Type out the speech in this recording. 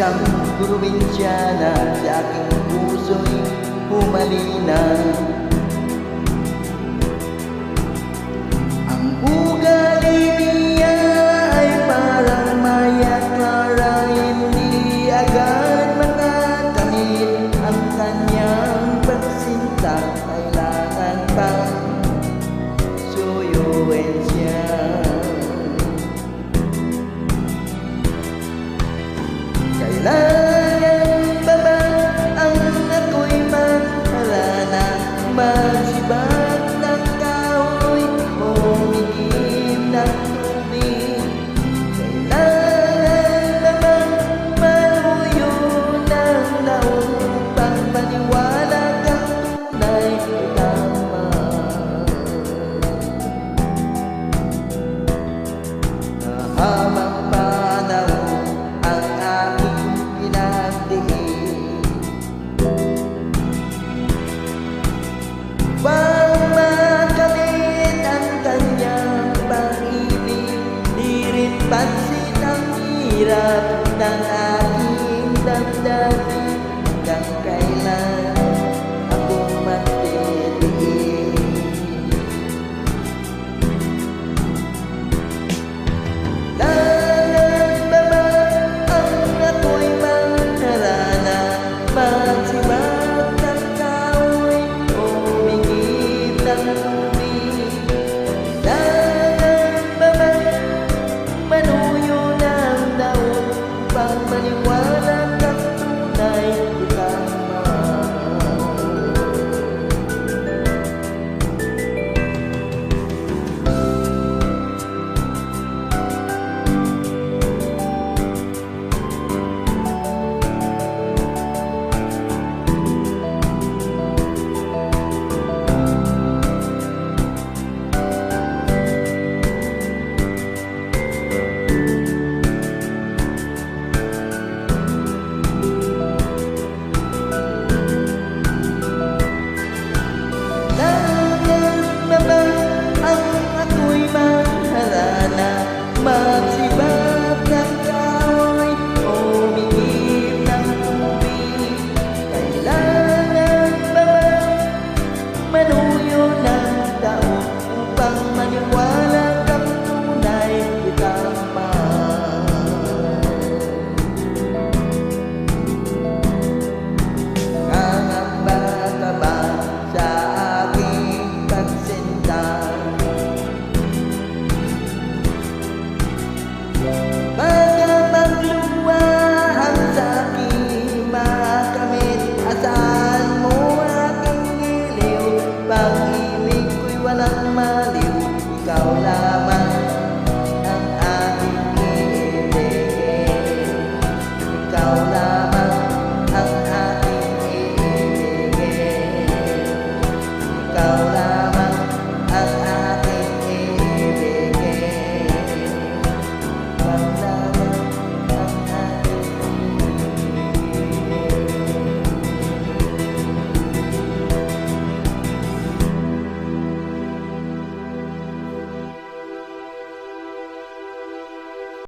isang probinsyana, sa aking puso'y humalina. Ang ugali niya ay parang mayat clara, hindi agad makakamit ang kanyang pagsinta, kailangan pang suyuin siya. Kailangan ba ba ang ako'y magharana, magsibag ng kahoy o umigib ng tubig? Kailangan ba bang maluyo ng naon upang maniwala kang tunay tama? Nahabang panahon ang aking pinagdiin, bang makamit ang kanyang pag-ibig, di rin pansin ang hirap ng aking damdamin.